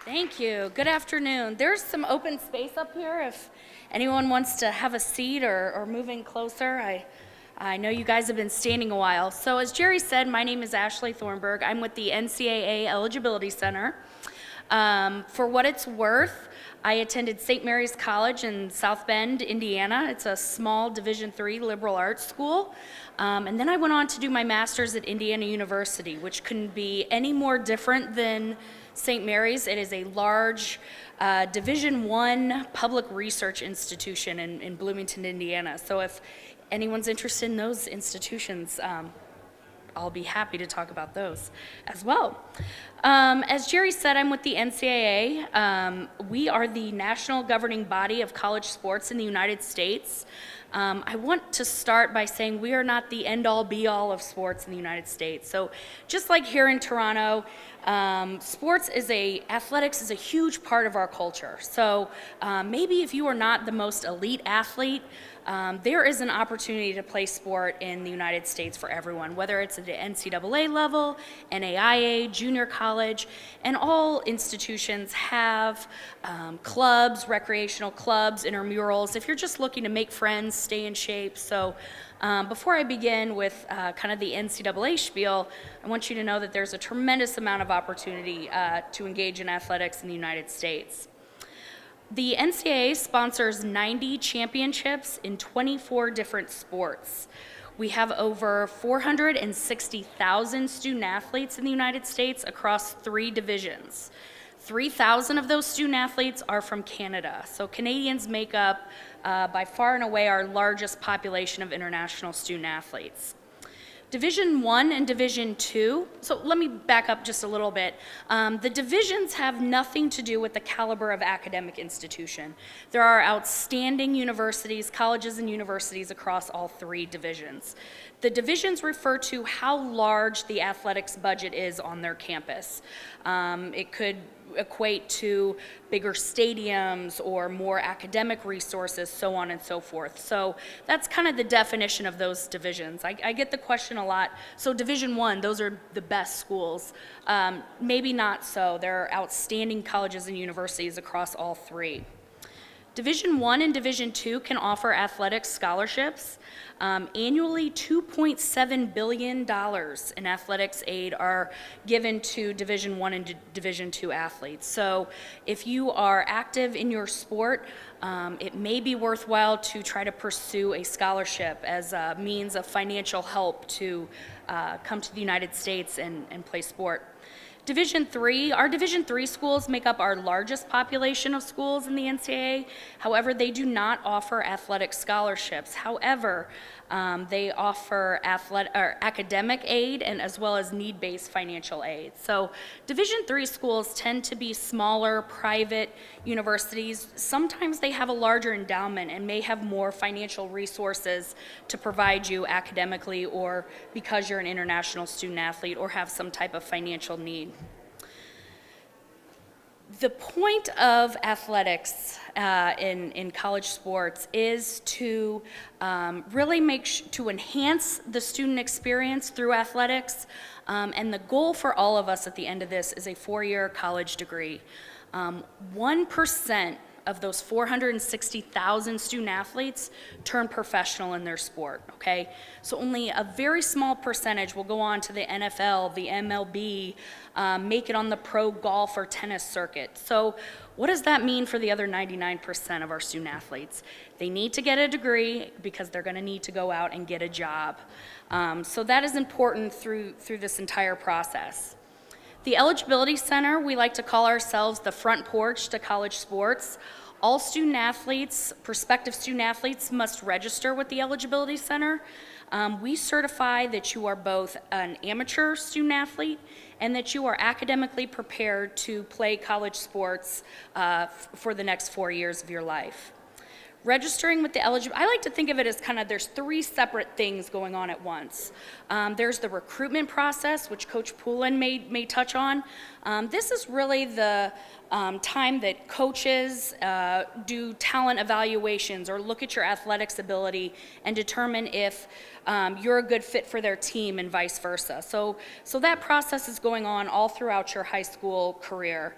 Thank you. Good afternoon. There's some open space up here if anyone wants to have a seat or move in closer. I know you guys have been standing a while. So as Jerry said, my name is Ashley Thornburg. I'm with the NCAA Eligibility Center. For what it's worth, I attended St. Mary's College in South Bend, Indiana. It's a small Division III liberal arts school. And then I went on to do my master's at Indiana University, which couldn't be any more different than St. Mary's. It is a large Division I public research institution in Bloomington, Indiana. So if anyone's interested in those institutions, I'll be happy to talk about those as well. As Jerry said, I'm with the NCAA. We are the national governing body of college sports in the United States. I want to start by saying we are not the end-all be-all of sports in the United States. So just like here in Toronto, athletics is a huge part of our culture. So maybe if you are not the most elite athlete, there is an opportunity to play sport in the United States for everyone, whether it's at the NCAA level, NAIA, junior college, and all institutions have clubs, recreational clubs, intramurals, if you're just looking to make friends, stay in shape. So before I begin with kind of the NCAA spiel, I want you to know that there's a tremendous amount of opportunity to engage in athletics in the United States. The NCAA sponsors 90 championships in 24 different sports. We have over 460,000 student athletes in the United States across 3 divisions. 3,000 of those student athletes are from Canada. So Canadians make up by far and away our largest population of international student athletes. Division I and Division II, so let me back up just a little bit. The divisions have nothing to do with the caliber of academic institution. There are outstanding universities, colleges and universities across all 3 divisions. The divisions refer to how large the athletics budget is on their campus. It could equate to bigger stadiums or more academic resources, so on and so forth. So that's kind of the definition of those divisions. I get the question a lot, so Division I, those are the best schools. Maybe not so. There are outstanding colleges and universities across all 3. Division I and Division II can offer athletics scholarships. Annually, $2.7 billion in athletics aid are given to Division I and Division II athletes. So if you are active in your sport, it may be worthwhile to try to pursue a scholarship as a means of financial help to come to the United States and play sport. Division III, our Division III schools make up our largest population of schools in the NCAA. However, they do not offer athletic scholarships. However, they offer academic aid and as well as need-based financial aid. So Division III schools tend to be smaller, private universities. Sometimes they have a larger endowment and may have more financial resources to provide you academically or because you're an international student athlete or have some type of financial need. The point of athletics in college sports is to really to enhance the student experience through athletics, and the goal for all of us at the end of this is a 4-year college degree. 1% of those 460,000 student athletes turn professional in their sport, okay? So only a very small percentage will go on to the NFL, the MLB, make it on the pro golf or tennis circuit. So what does that mean for the other 99% of our student athletes? They need to get a degree because they're gonna need to go out and get a job. So that is important through this entire process. The Eligibility Center, we like to call ourselves the front porch to college sports. All student athletes, prospective student athletes, must register with the Eligibility Center. We certify that you are both an amateur student athlete and that you are academically prepared to play college sports for the next 4 years of your life. Registering with the I like to think of it as kind of there's 3 separate things going on at once. There's the recruitment process, which Coach Poulin may touch on. This is really the time that coaches do talent evaluations or look at your athletics ability and determine if you're a good fit for their team and vice versa. So that process is going on all throughout your high school career.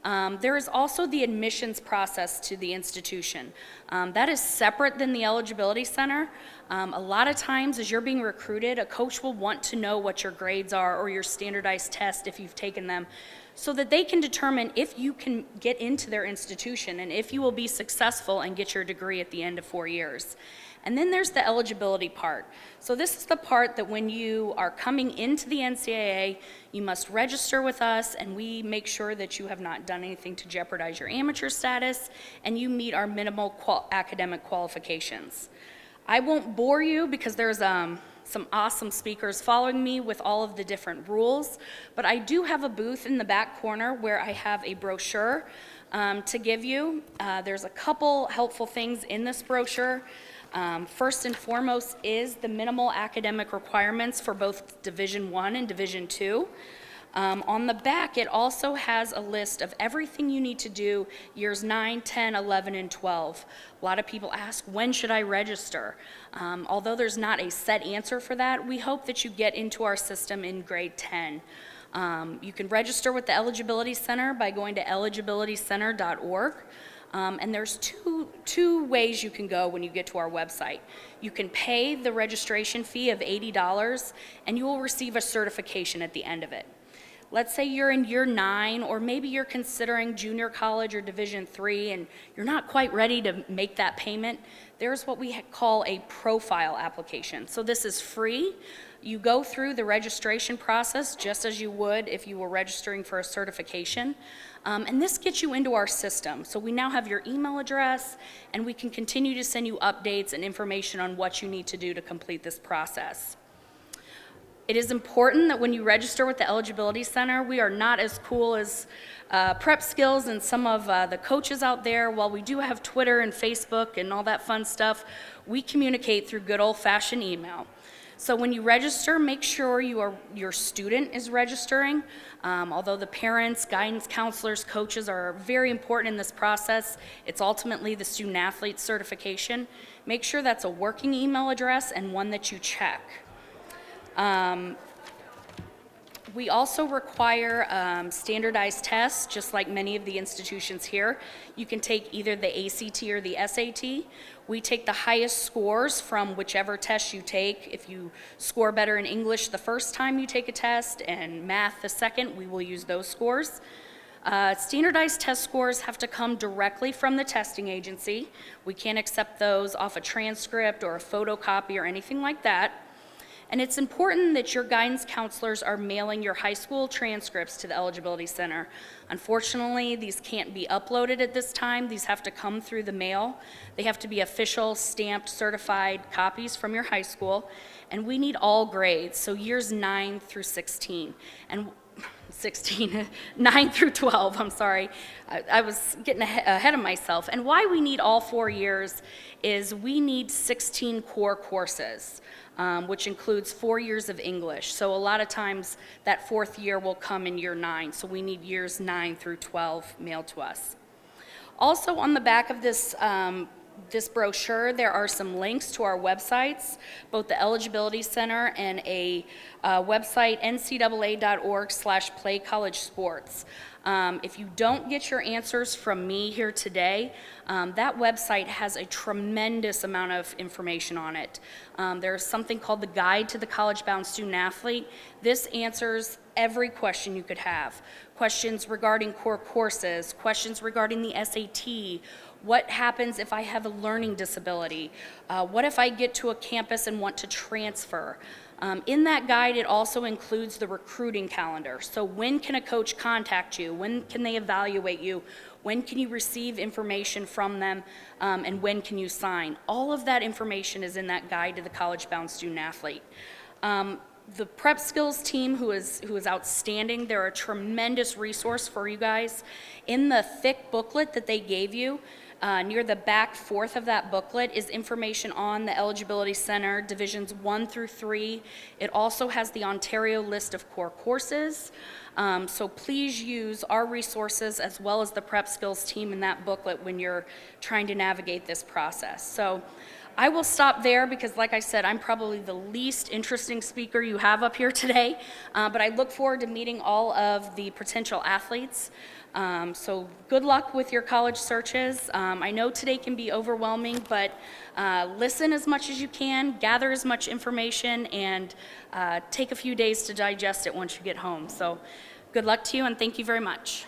There is also the admissions process to the institution. That is separate than the eligibility center. A lot of times as you're being recruited, a coach will want to know what your grades are or your standardized test if you've taken them, so that they can determine if you can get into their institution and if you will be successful and get your degree at the end of 4 years. And then there's the eligibility part. So this is the part that when you are coming into the NCAA, you must register with us, and we make sure that you have not done anything to jeopardize your amateur status, and you meet our minimal academic qualifications. I won't bore you because there's some awesome speakers following me with all of the different rules, but I do have a booth in the back corner where I have a brochure to give you. There's a couple helpful things in this brochure. First and foremost is the minimal academic requirements for both Division I and Division II. On the back, it also has a list of everything you need to do years 9, 10, 11, and 12. A lot of people ask, when should I register? Although there's not a set answer for that, we hope that you get into our system in grade 10. You can register with the Eligibility Center by going to eligibilitycenter.org. And there's two ways you can go when you get to our website. You can pay the registration fee of $80, and you will receive a certification at the end of it. Let's say you're in year 9, or maybe you're considering junior college or Division III, and you're not quite ready to make that payment. There's what we call a profile application. So this is free. You go through the registration process just as you would if you were registering for a certification. And this gets you into our system. So we now have your email address, and we can continue to send you updates and information on what you need to do to complete this process. It is important that when you register with the Eligibility Center, we are not as cool as Prep Skills and some of the coaches out there. While we do have Twitter and Facebook and all that fun stuff, we communicate through good old-fashioned email. So when you register, make sure your student is registering. Although the parents, guidance counselors, coaches are very important in this process, it's ultimately the student athlete certification. Make sure that's a working email address and one that you check. We also require standardized tests, just like many of the institutions here. You can take either the ACT or the SAT. We take the highest scores from whichever test you take. If you score better in English the first time you take a test and math the second, we will use those scores. Standardized test scores have to come directly from the testing agency. We can't accept those off a transcript or a photocopy or anything like that. And it's important that your guidance counselors are mailing your high school transcripts to the Eligibility Center. Unfortunately, these can't be uploaded at this time. These have to come through the mail. They have to be official, stamped, certified copies from your high school. And we need all grades, so years 9 through 16. And 9 through 12, I'm sorry. I was getting ahead of myself. And why we need all 4 years is we need 16 core courses. Which includes 4 years of English. So a lot of times that 4th year will come in year 9. So we need years 9 through 12 mailed to us. Also on the back of this brochure, there are some links to our websites, both the Eligibility Center and a website, ncaa.org/playcollegesports. If you don't get your answers from me here today, that website has a tremendous amount of information on it. There's something called the Guide to the College-Bound Student Athlete. This answers every question you could have. Questions regarding core courses, questions regarding the SAT, what happens if I have a learning disability, what if I get to a campus and want to transfer. In that guide, it also includes the recruiting calendar. So when can a coach contact you? When can they evaluate you? When can you receive information from them? And when can you sign? All of that information is in that guide to the college-bound student athlete. The Prep Skills team, who is outstanding, they're a tremendous resource for you guys. In the thick booklet that they gave you, near the back 4th of that booklet is information on the Eligibility Center, Divisions 1 through 3. It also has the Ontario list of core courses. So please use our resources as well as the Prep Skills team in that booklet when you're trying to navigate this process. So I will stop there because, like I said, I'm probably the least interesting speaker you have up here today, but I look forward to meeting all of the potential athletes. So good luck with your college searches. I know today can be overwhelming, but listen as much as you can, gather as much information, and take a few days to digest it once you get home. So good luck to you, and thank you very much.